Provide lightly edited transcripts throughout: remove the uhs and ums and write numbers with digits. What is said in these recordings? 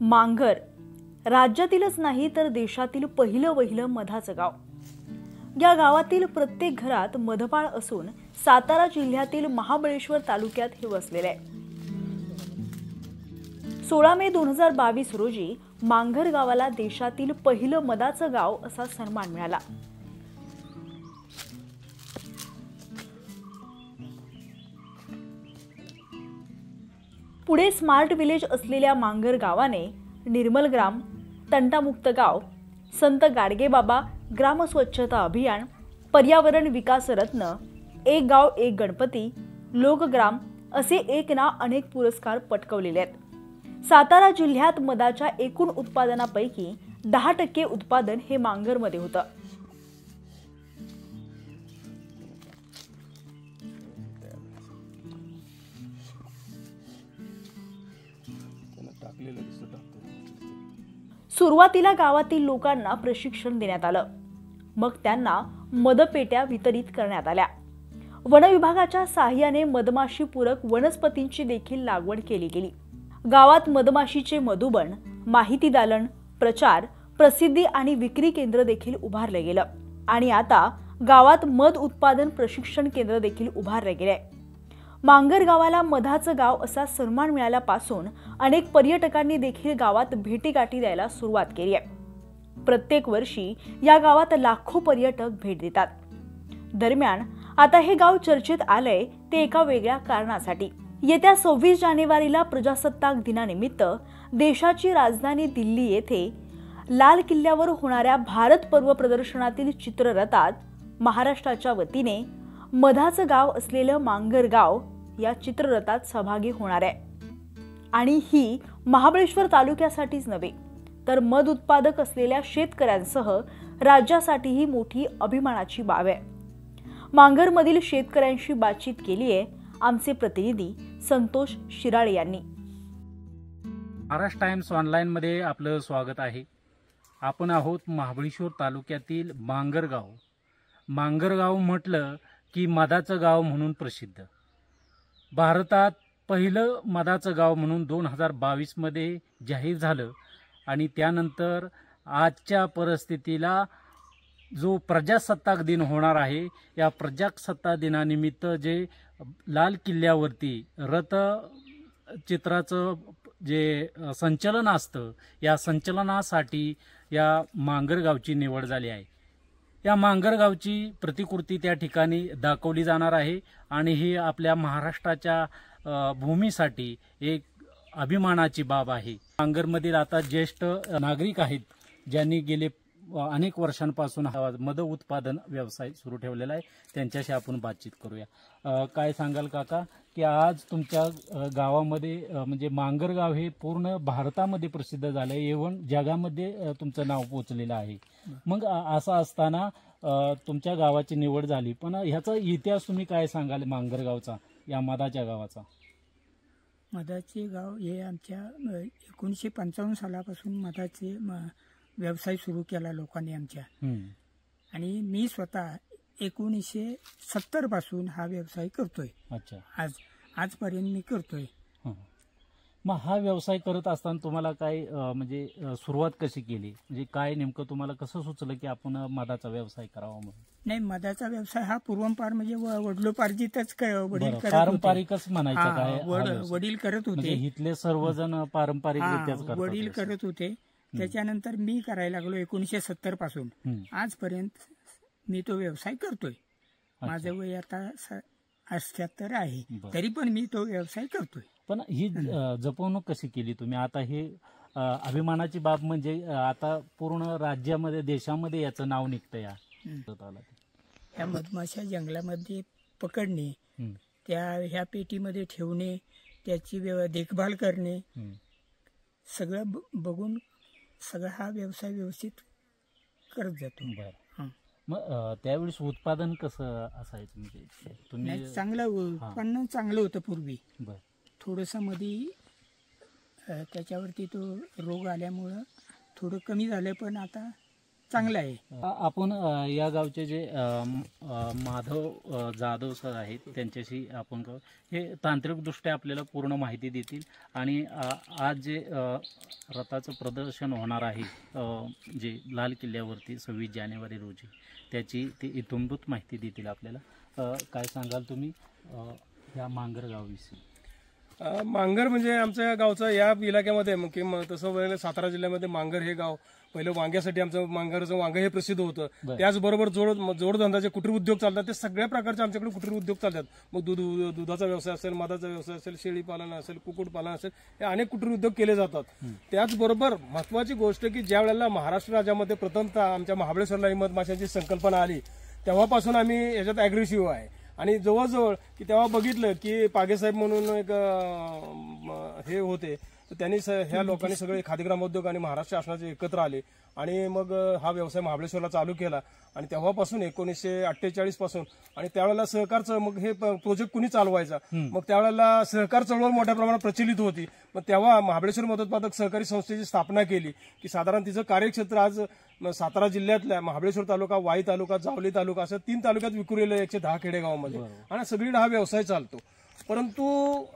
मांगर राज्यातीलच नाही तर देशातील पहिलं मधाचं गाव। या गावातील प्रत्येक घरात मधपाळ असून सातारा जिल्ह्यातील महाबळेश्वर तालुक्यात हे वसलेले आहे। 16 मे 2022 रोजी मांगर गावाला देशातील पहिलं मधाचं गाव असा सन्मान मिळाला। पुढे स्मार्ट विलेज असलेल्या मांगर गावाने निर्मल ग्राम, तंटामुक्त गाव, संत गाडगेबाबा ग्राम स्वच्छता अभियान, पर्यावरण विकास रत्न, एक गाव एक गणपती, लोकग्राम असे एक ना अनेक पुरस्कार पटकावलेले आहेत। सातारा जिल्ह्यात मधाच्या एकूण उत्पादनापैकी 10% उत्पादन हे मांगरमध्ये होतं। सुरुवातीला गावातील लोकांना प्रशिक्षण देण्यात आलं, मग त्यांना मधपेट्या वितरित करण्यात आल्या। वन विभागाच्या सहाय्याने मधमाशी पूरक वनस्पतींची देखील लागवड केली गेली। गावात मधमाशीचे मधुबन, माहिती दालन, प्रचार, प्रसिद्धी आणि विक्री केंद्र देखील उभारले गेलं आणि आता गावात मध उत्पादन प्रशिक्षण केंद्र देखील उभारले गेले। मांगर गावाला मधाचं गाव असा सन्मान मिळाल्यापासून अनेक पर्यटकांनी देखील गावात भेटीगाठी द्यायला सुरुवात केली आहे। प्रत्येक वर्षी या गावात लाखो पर्यटक भेट देतात। दरम्यान आता हे गाव चर्चेत आलंय ते एका वेगळ्या कारणासाठी। येत्या 26 जानेवारीला प्रजासत्ताक दिनानिमित्त देशाची राजधानी दिल्ली येथे लाल किल्ल्यावर होणाऱ्या भारत पर्व प्रदर्शनातील चित्ररथात महाराष्ट्राच्या वतीने मधाचं गाव असलेलं मांगर गाव या चित्ररथात सहभागी होणार आहे। आणि ही महाबळेश्वर तालुक्यासाठीच नव्हे तर मध उत्पादक असलेल्या शेतकऱ्यांसह राज्यासाठीही मोठी अभिमानाची बाब आहे। मांगरमधील शेतकऱ्यांशी बातचीत केली आहे आमचे प्रतिनिधी संतोष शिराळे यांनी। महाराष्ट्र टाइम्स ऑनलाइन मध्ये आपलं स्वागत आहे। आपण आहोत महाबळेश्वर तालुक्यातील मांगरगाव। मांगरगाव म्हटलं की मधाचं गाव म्हणून प्रसिद्ध। भारतात पहिलं मधाचं गाव म्हणून 2022 मध्ये जाहीर झालं आणि त्यानंतर आजच्या परिस्थितीला जो प्रजासत्ताक दिन होणार आहे, या प्रजासत्ताक दिनानिमित्त जे लाल किल्ल्यावरती रथ चित्राचं जे संचलन असतं, या संचलनासाठी या मांगरगावची निवड झाली आहे। या मांगरगावची प्रतिकृती त्या ठिकाणी दाखवली जाणार आहे आणि ही आपल्या महाराष्ट्राच्या भूमीसाठी एक अभिमानाची बाब आहे। मांगरमधील आता ज्येष्ठ नागरिक आहेत ज्यांनी गेले अनेक वर्षांपासून मध उत्पादन व्यवसाय सुरू ठेवलेला आहे, त्यांच्याशी आपण बातचीत करूया। काय सांगाल काका की आज तुमच्या गावामध्ये म्हणजे मांगरगाव हे पूर्ण भारतामध्ये प्रसिद्ध झालं आहे, इव्हन जगामध्ये तुमचं नाव पोचलेलं आहे। मग असं असताना तुमच्या गावाची निवड झाली, पण ह्याचा इतिहास तुम्ही काय सांगाल मांगरगावचा, या मधाच्या गावाचा? मधाचे गाव हे आमच्या 1955 सालापासून मधाचे व्यवसाय सुरू केला लोकांनी आमच्या। आणि मी स्वतः 1970 पासून हा व्यवसाय करतोय। अच्छा, आजपर्यंत मी करतोय। मग हा व्यवसाय करत असताना तुम्हाला काय म्हणजे सुरुवात कशी केली, म्हणजे काय नेमकं तुम्हाला कसं सुचलं की आपण मधाचा व्यवसाय करावा म्हणून? नाही, मधाचा व्यवसाय हा पूर्वपार म्हणजे वडिलोपार्जितच वडील करत होते, पारंपरिकच म्हणायचं काय? वडील करत होते, इथले सर्वजण पारंपरिकरित्याच करतात। वडील करत होते, त्याच्यानंतर मी करायला लागलो 1970 पासून आजपर्यंत मी तो व्यवसाय करतोय। माझं वय आता 78 आहे, तरी पण मी तो व्यवसाय करतोय। पण ही जपवणूक कशी केली तुम्ही? आता हे अभिमानाची बाब म्हणजे आता पूर्ण राज्यामध्ये देशामध्ये याचं नाव निघतं। या मधमाशा जंगलामध्ये पकडणे, ह्या पेटीमध्ये ठेवणे, त्याची देखभाल करणे, सगळं बघून सगळा हा व्यवसाय व्यवस्थित करत जातो। मग त्यावेळेस उत्पादन कसं असायचं? म्हणजे तुम्ही चांगलं उत्पन्न चांगलं होतं पूर्वी। थोडंसं मध्ये त्याच्यावरती तो रोग आल्यामुळं थोडं कमी झालं, पण आता चांगलं आहे. आपण या गावचे जे माधव जाधव सर आहेत त्यांच्याशी आपण हे तांत्रिकदृष्ट्या आपल्याला पूर्ण माहिती देतील आणि आज जे रथाचं प्रदर्शन होणार आहे जे लाल किल्ल्यावरती 26 जानेवारी रोजी त्याची ते इत्थंभूत माहिती देतील आपल्याला. काय सांगाल तुम्ही या मांगर गावाविषयी? मांगर म्हणजे आमच्या गावचा या इलाक्यामध्ये की तसं वेळेला सातारा जिल्ह्यामध्ये मांगर हे गाव पहिलं वांग्यासाठी आमचं मांगरचं वांग हे प्रसिद्ध होतं. त्याचबरोबर जोडधंदाचे कुटीर उद्योग चालतात. ते सगळ्या प्रकारचे आमच्याकडे कुटीर उद्योग चालतात. मग दुधाचा व्यवसाय असेल, मधाचा व्यवसाय असेल, शेळी पालन असेल, कुक्कुटपालन असेल, हे अनेक कुटीर उद्योग केले जातात. त्याचबरोबर महत्वाची गोष्ट की ज्या वेळेला महाराष्ट्र राज्यामध्ये प्रथमतः आमच्या महाबळेश्वरला मधमाशांची संकल्पना आली तेव्हापासून आम्ही याच्यात अग्रेसिव्ह आहे. आणि जवळजवळ की तेव्हा बघितलं की पागेसाहेब म्हणून एक हे होते, तर त्यांनी ह्या लोकांनी सगळे खादी ग्रामोद्योग आणि महाराष्ट्र शासनाचे एकत्र आले आणि मग हा व्यवसाय महाबळेश्वरला चालू केला. आणि तेव्हापासून 1948 पासून आणि त्यावेळेला सहकारचं मग हे प्रोजेक्ट कुणी चालवायचा, मग त्यावेळेला सहकार चळवळ मोठ्या प्रमाणात प्रचलित होती. मग तेव्हा महाबळेश्वर मधोत्पादक सहकारी संस्थेची स्थापना केली की साधारण तिचं कार्यक्षेत्र आज सातारा जिल्ह्यातल्या महाबळेश्वर तालुका, वाई तालुका, जावली तालुका असं 3 तालुक्यात विखुरलेलं 110 खेडेगावामध्ये आणि सगळीकडे हा व्यवसाय चालतो. परंतु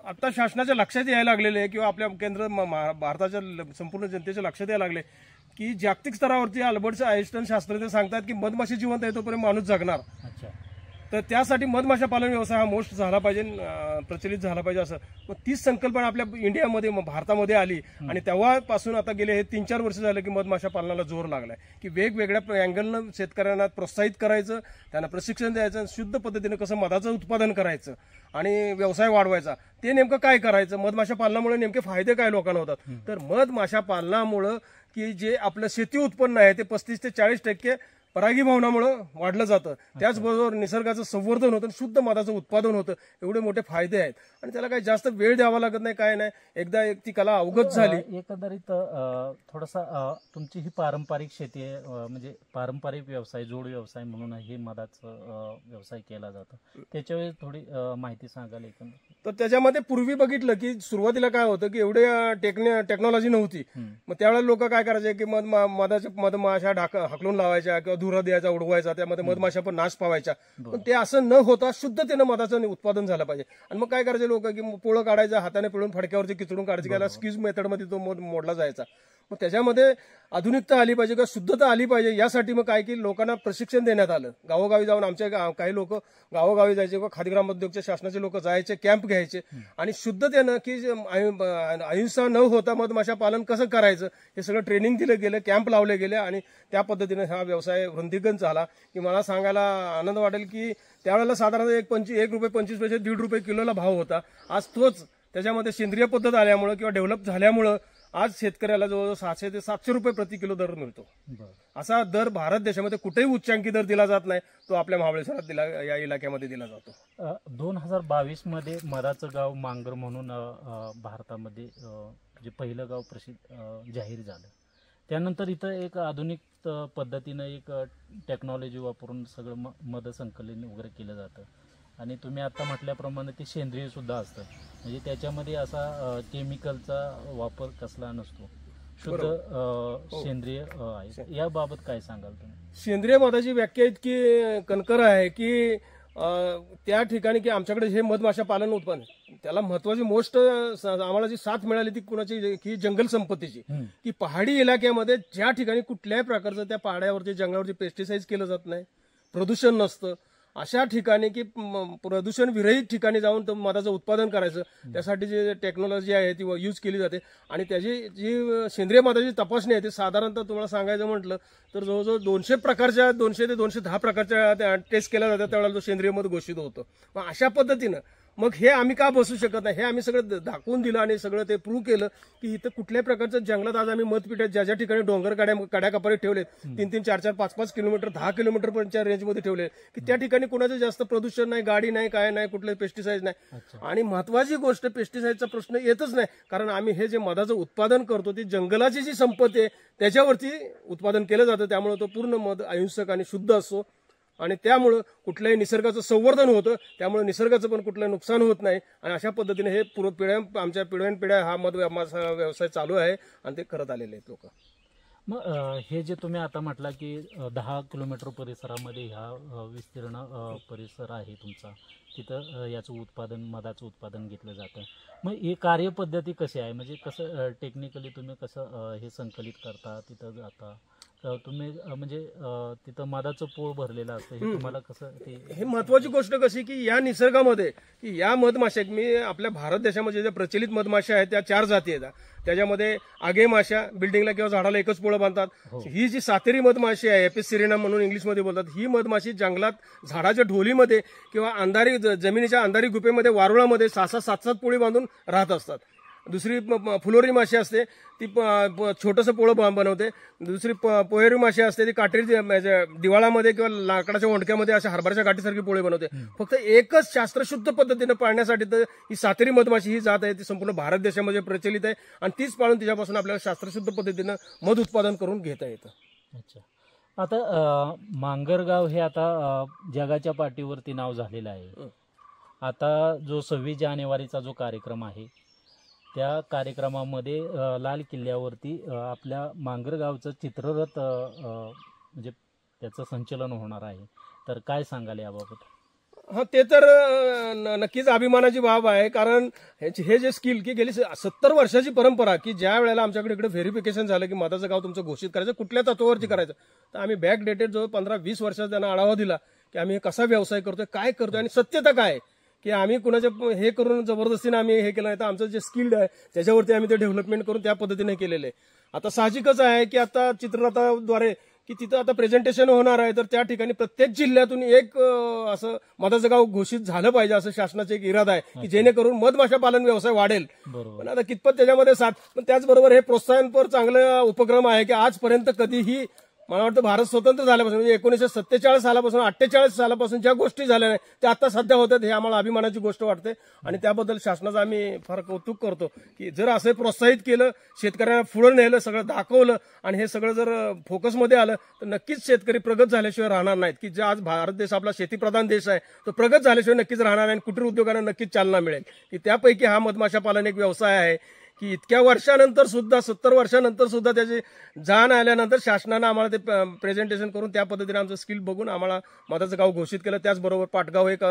आता शासनाच्या लक्षात यायला लागलेले आहे किंवा आपल्या केंद्र भारताच्या संपूर्ण जनतेच्या लक्षात यायला लागले की जागतिक स्तरावरती अल्बर्ट आइन्स्टाईन शास्त्रज्ञ सांगतात की मधमाशी जिवंत आहे तोपर्यंत माणूस जगणार. तर त्यासाठी मधमाशा पालन व्यवसाय हा मोस्ट झाला पाहिजे, प्रचलित झाला पाहिजे असं. मग तीच संकल्पना आपल्या इंडियामध्ये भारतामध्ये आली आणि तेव्हापासून आता गेले हे 3-4 वर्ष झालं की मधमाशा पालनाला जोर लागलाय की वेगवेगळ्या अँगलनं शेतकऱ्यांना प्रोत्साहित करायचं, त्यांना प्रशिक्षण द्यायचं, शुद्ध पद्धतीने कसं मधाचं उत्पादन करायचं आणि व्यवसाय वाढवायचा. ते नेमकं काय करायचं, मधमाशा पालनामुळे नेमके फायदे काय लोकांना होतात. तर मधमाशा पालनामुळं की जे आपलं शेती उत्पन्न आहे ते 35 ते 40% परागीभवनामुळे वाढलं जातं. त्याचबरोबर निसर्गाचं संवर्धन होतं, शुद्ध मधाचं उत्पादन होतं. एवढे मोठे फायदे आहेत आणि त्याला काही जास्त वेळ द्यावा लागत नाही, काय नाही. एकदा ती कला अवगत झाली. एकंदरीत थोडासा तुमची ही पारंपरिक शेती आहे, म्हणजे पारंपरिक व्यवसाय, जोड व्यवसाय म्हणून हे मधाचा व्यवसाय केला जातो. त्याच्यावेळी थोडी माहिती सांगाल एकंदरीत? तर त्याच्यामध्ये पूर्वी बघितलं की सुरुवातीला काय होतं की एवढे टेक्नॉलॉजी नव्हती. मग त्यावेळेला लोक काय करायचे की मधमाशा हकलून लावायच्या किंवा धुरा द्यायचा, उडवायचा, त्यामध्ये मधमाशा पण नाश पावायच्या. पण ते असं न होता शुद्धतेनं मधाचं उत्पादन झालं पाहिजे. आणि मग काय करायचे लोक की पोळं काढायचं, हाताने पिळून फडक्यावरती किचडून काढायचं, त्याला स्क्यूज मेथडमध्ये तो मोडला जायचा. मग त्याच्यामध्ये आधुनिकता आली पाहिजे किंवा शुद्धता आली पाहिजे, यासाठी मग काय की लोकांना प्रशिक्षण देण्यात आलं. गावोगावी जाऊन आमच्या काही लोक गावोगावी जायचे किंवा खादी ग्रामोद्योगच्या शासनाचे लोक जायचे, कॅम्प घ्यायचे आणि शुद्धतेनं की अहिंसा न होता मधमाशा पालन कसं करायचं हे सगळं ट्रेनिंग दिलं गेलं, कॅम्प लावले गेले आणि त्या पद्धतीने हा व्यवसाय वृद्धिंगत झाला. की मला सांगायला आनंद वाटेल की त्यावेळेला साधारण ₹1.25 ₹1.50 किलोला भाव होता. आज तोच त्याच्यामध्ये सेंद्रिय पद्धत आल्यामुळं किंवा डेव्हलप झाल्यामुळं आज शेतकऱ्याला जवळजवळ 600 ते 700 रुपये प्रति किलो दर मिळतो. असा दर भारत देशामध्ये कुठेही उच्चांकी दर दिला जात नाही, तो आपल्या महाबळेश्वरात या इलाक्यामध्ये दिला जातो. 2022 मध्ये मधाचं गाव मांगर म्हणून भारतामध्ये जे पहिलं गाव प्रसिद्ध जाहीर झालं. त्यानंतर इथं एक आधुनिक पद्धतीनं एक टेक्नॉलॉजी वापरून सगळं मध संकलन वगैरे केलं जातं आणि तुम्ही आता म्हटल्याप्रमाणे ते सेंद्रिय सुद्धा असतं, म्हणजे त्याच्यामध्ये असा केमिकलचा वापर कसला नसतो, शुद्ध सेंद्रिय आहे. याबाबत काय सांगाल तुम्ही? सेंद्रिय मधाची व्याख्या इतकी कणकर आहे की त्या ठिकाणी की आमच्याकडे हे मधमाशा पालन उत्पन्न त्याला महत्वाची मोस्ट आम्हाला जी साथ मिळाली ती कुणाची की जंगल संपत्तीची. की पहाडी इलाक्यामध्ये ज्या ठिकाणी कुठल्याही प्रकारचं त्या पहाड्यावरती जंगलावरती पेस्टिसाइड केलं जात नाही, प्रदूषण नसतं, अशा ठिकाणी की प्रदूषण विरहित ठिकाणी जाऊन मधाचं उत्पादन करायचं, त्यासाठी जी टेक्नॉलॉजी आहे ती यूज केली जाते. आणि त्याची जी सेंद्रिय मधाची तपासणी आहे ती साधारणतः तुम्हाला सांगायचं म्हटलं तर जवळजवळ 200 प्रकारच्या 200 ते 210 प्रकारच्या टेस्ट केल्या जातात, त्यावेळेला जो सेंद्रिय मध घोषित होतं. मग अशा पद्धतीनं मग हे आम्ही का बसू शकत नाही, हे आम्ही सगळं दाखवून दिलं आणि सगळं ते प्रूव्ह केलं की इथं कुठल्याही प्रकारचं जंगलात आज आम्ही मधपिठ्यात ज्या ज्या ठिकाणी डोंगर कड्याकपारी ठेवलेत, 3-3, 4-4, 5-5 किलोमीटर 10 किलोमीटरच्या रेंजमध्ये ठेवले की त्या ठिकाणी कुणाचं जास्त प्रदूषण नाही, गाडी नाही, काय नाही, कुठले पेस्टिसाइड नाही. आणि महत्वाची गोष्ट पेस्टिसाइडचा प्रश्न येतच नाही, कारण आम्ही हे जे मधाचं उत्पादन करतो ती जंगलाची जी संपत्ती आहे त्याच्यावरती उत्पादन केलं जातं. त्यामुळे तो पूर्ण मध अहिंसक आणि शुद्ध असतो आणि त्यामुळं कुठल्याही निसर्गाचं संवर्धन होतं, त्यामुळे निसर्गाचं पण कुठलं नुकसान होत नाही. आणि अशा पद्धतीने हे आमच्या पिढ्यानपिढ्या हा मध व्यवसाय चालू आहे आणि ते करत आलेले आहेत लोक. मग हे जे तुम्ही आता म्हटला की 10 किलोमीटर परिसरामध्ये ह्या विस्तीर्ण परिसर आहे तुमचा, तिथं याचं उत्पादन, मधाचं उत्पादन घेतलं जातं. मग ही कार्यपद्धती कशी आहे, म्हणजे कसं टेक्निकली तुम्ही कसं हे संकलित करता, तिथं जाता तुम्ही, म्हणजे तिथं मधाचं पोळ भरलेलं असतं, हे तुम्हाला कसं ते? हे महत्वाची गोष्ट कशी की या निसर्गामध्ये की या मधमाशा, मी आपल्या भारत देशामध्ये ज्या प्रचलित मधमाशा आहेत त्या 4 जाती आहेत. त्याच्यामध्ये आगे माशा बिल्डिंगला किंवा झाडाला एकच पोळं बांधतात. ही जी सातेरी मधमाशी आहे, एपिस सिरिनम म्हणून इंग्लिशमध्ये बोलतात, ही मधमाशी जंगलात झाडाच्या ढोलीमध्ये किंवा अंधारी जमिनीच्या अंधारी गुफेमध्ये वारुळामध्ये 6-6, 7-7 पोळी बांधून राहत असतात. दुसरी फुलोरी माशी असते, ती छोटंसं पोळं बनवते. दुसरी पोहेरी माशी असते, ती काटेरी दिवाळामध्ये किंवा लाकडाच्या ओंडक्यामध्ये अशा हरभऱ्याच्या गाठीसारखी पोळी बनवते. फक्त एकच शास्त्रशुद्ध पद्धतीने पाळण्यासाठी तर ही सातेरी मधमाशी ही जात आहे, ती संपूर्ण भारत देशामध्ये प्रचलित आहे आणि तीच पाळून तिच्यापासून आपल्याला शास्त्रशुद्ध पद्धतीनं मध उत्पादन करून घेता येतं. अच्छा, आता मांगरगाव हे आता जगाच्या पाठीवरती नाव झालेलं आहे. आता जो 26 जानेवारीचा जो कार्यक्रम आहे, त्या कार्यक्रमामध्ये लाल किल्ल्यावरती आपल्या मांगरगावचं चित्ररथ म्हणजे त्याचं संचलन होणार आहे. तर काय सांगाल याबाबत? हा, ते तर नक्कीच अभिमानाची बाब आहे. कारण हे जे स्किल की गेली 70 वर्षाची परंपरा, की ज्या वेळेला आमच्याकडे इकडे व्हेरिफिकेशन झालं की मधाचं गाव तुमचं घोषित करायचं, कुठल्या तत्वावरती करायचं, तर आम्ही बॅक डेटेड जो 15-20 वर्षाचा त्यांना आढावा दिला की आम्ही हे कसा व्यवसाय करतोय, काय करतोय आणि सत्यता काय, की आम्ही कुणाच्या हे करून जबरदस्तीने आम्ही हे केलं नाही, तर आमचं जे स्किल्ड आहे त्याच्यावरती आम्ही ते डेव्हलपमेंट करून त्या पद्धतीने केलेलं आहे. आता साहजिकच आहे की आता चित्ररथाद्वारे की तिथं आता प्रेझेंटेशन होणार आहे, तर त्या ठिकाणी प्रत्येक जिल्ह्यातून एक असं मधाचं गाव घोषित झालं पाहिजे, असं शासनाचा एक इरादा आहे की जेणेकरून मधमाशा पालन व्यवसाय वाढेल. पण आता कितपत त्याच्यामध्ये पण त्याचबरोबर हे प्रोत्साहनपर चांगलं उपक्रम आहे की आजपर्यंत कधीही मला वाटतं भारत स्वतंत्र झाल्यापासून, म्हणजे 1947 सालापासून 48 सालापासून ज्या गोष्टी झाल्या नाही त्या आता सध्या होतात, हे आम्हाला अभिमानाची गोष्ट वाटते आणि त्याबद्दल शासनाचं आम्ही फार कौतुक करतो की जर असं प्रोत्साहित केलं, शेतकऱ्यांना पुढे नेलं, सगळं दाखवलं आणि हे सगळं जर फोकसमध्ये आलं तर नक्कीच शेतकरी प्रगत झाल्याशिवाय राहणार नाहीत. की जे आज भारत देश आपला शेतीप्रधान देश आहे तो प्रगत झाल्याशिवाय नक्कीच राहणार नाही आणि कुटीर उद्योगांना नक्कीच चालना मिळेल. की त्यापैकी हा मधमाशा पालन एक व्यवसाय आहे की इतक्या वर्षानंतर सुद्धा, 70 वर्षानंतर सुद्धा त्याची जाण आल्यानंतर शासनानं आम्हाला ते प्रेझेंटेशन करून त्या पद्धतीने आमचं स्किल बघून आम्हाला मधाचं गाव घोषित केलं. त्याचबरोबर पाटगाव एक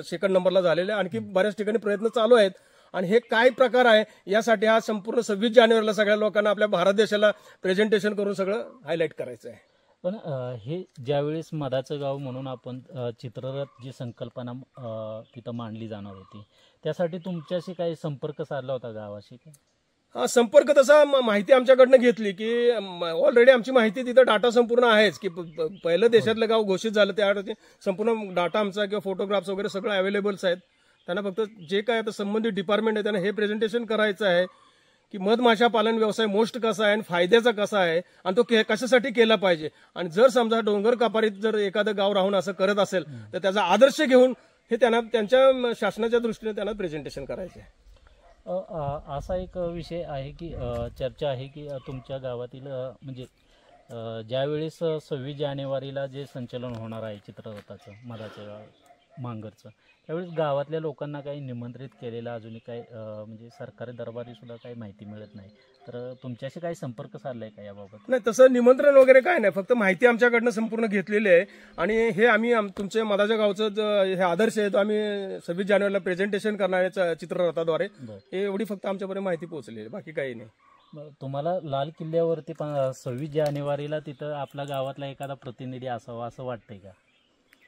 2nd नंबरला झालेलं आहे. आणखी बऱ्याच ठिकाणी प्रयत्न चालू आहेत आणि हे काय प्रकार आहे यासाठी हा संपूर्ण 26 जानेवारीला सगळ्या लोकांना आपल्या भारत देशाला प्रेझेंटेशन करून सगळं हायलाईट करायचं आहे. पण हे ज्यावेळेस मधाचं गाव म्हणून आपण चित्ररथ जी संकल्पना तिथं मांडली जाणार होती, त्यासाठी तुमच्याशी काही संपर्क साधला होता गावाशी? हा, संपर्क तसा माहिती आमच्याकडनं घेतली की ऑलरेडी आमची माहिती तिथं डाटा संपूर्ण आहेच की पहिलं देशातलं गाव घोषित झालं त्यावेळी संपूर्ण डाटा आमचा किंवा फोटोग्राफ्स वगैरे सगळं अवेलेबल्स आहेत. त्यांना फक्त जे काय आता संबंधित डिपार्टमेंट आहे त्यांना हे प्रेझेंटेशन करायचं आहे की मधमाशा पालन व्यवसाय मोस्ट कसा आहे आणि फायद्याचा कसा आहे आणि तो कशासाठी केला पाहिजे. आणि जर समजा डोंगर कापारीत जर एखादं गाव राहून असं करत असेल तर त्याचा आदर्श घेऊन हे त्यांना त्यांच्या शासनाच्या दृष्टीने त्यांना प्रेझेंटेशन करायचे आहे. असा एक विषय आहे की चर्चा आहे की तुमच्या गावातील म्हणजे ज्यावेळेस 26 जानेवारीला जे संचलन होणार आहे चित्ररथाचं, मधाचं मांगरचं, त्यावेळेस गावातल्या लोकांना काही निमंत्रित केलेलं अजूनही काही म्हणजे सरकारी दरबारी सुद्धा काही माहिती मिळत नाही. तर तुमच्याशी काही संपर्क साधलाय का याबाबत? नाही, तसं निमंत्रण वगैरे काय नाही, फक्त माहिती आमच्याकडनं संपूर्ण घेतलेली आहे आणि हे आम्ही तुमच्या मधाच्या गावचं हे आदर्श आहे तो आम्ही 26 जानेवारीला प्रेझेंटेशन करणार आहे चित्ररथाद्वारे. हे एवढी फक्त आमच्यापर्यंत माहिती पोहोचली आहे, बाकी काही नाही. तुम्हाला लाल किल्ल्यावरती 26 जानेवारीला तिथं आपल्या गावातला एखादा प्रतिनिधी असावा असं वाटतंय का?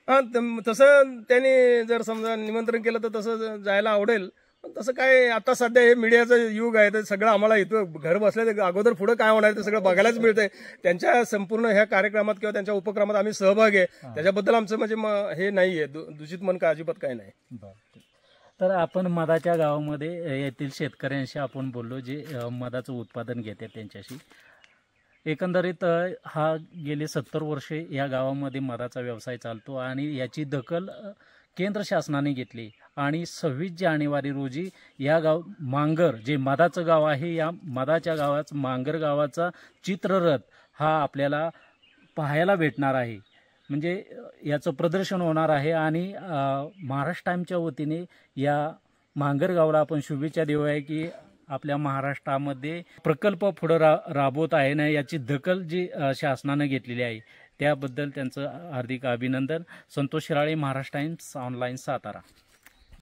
हा, तसं त्यांनी जर समजा निमंत्रण केलं तर तसं जायला आवडेल. तसं काय आता सध्या हे मीडियाचं युग आहे तर सगळं आम्हाला इथं घर बसल्या अगोदर पुढे काय होणार ते सगळं बघायलाच मिळतंय. त्यांच्या संपूर्ण ह्या कार्यक्रमात किंवा त्यांच्या उपक्रमात आम्ही सहभागी आहे, त्याच्याबद्दल आमचं म्हणजे हे नाहीये दूषित मन का अजिबात काही नाही. तर आपण मधाच्या गावामध्ये येथील शेतकऱ्यांशी आपण बोललो जे मधाचं उत्पादन घेतात त्यांच्याशी. एकंदरीत हा गेले 70 वर्षे या गावामध्ये मधाचा व्यवसाय चालतो आणि याची दखल केंद्र शासनाने घेतली आणि 26 जानेवारी रोजी या मांगर जे मधाचं गाव आहे या मधाच्या गावाचा मांगर गावाचा चित्ररथ हा आपल्याला पाहायला भेटणार आहे. म्हणजे याचं प्रदर्शन होणार आहे आणि महाराष्ट्र टाइमच्या वतीने या मांगर गावाला आपण शुभेच्छा देऊया की आपल्या महाराष्ट्रामध्ये प्रकल्प पुढे राबवत आहे ना, याची दखल जी शासनानं घेतलेली आहे त्याबद्दल त्यांचं हार्दिक अभिनंदन. Santosh Shirale, Maharashtra times online, Satara.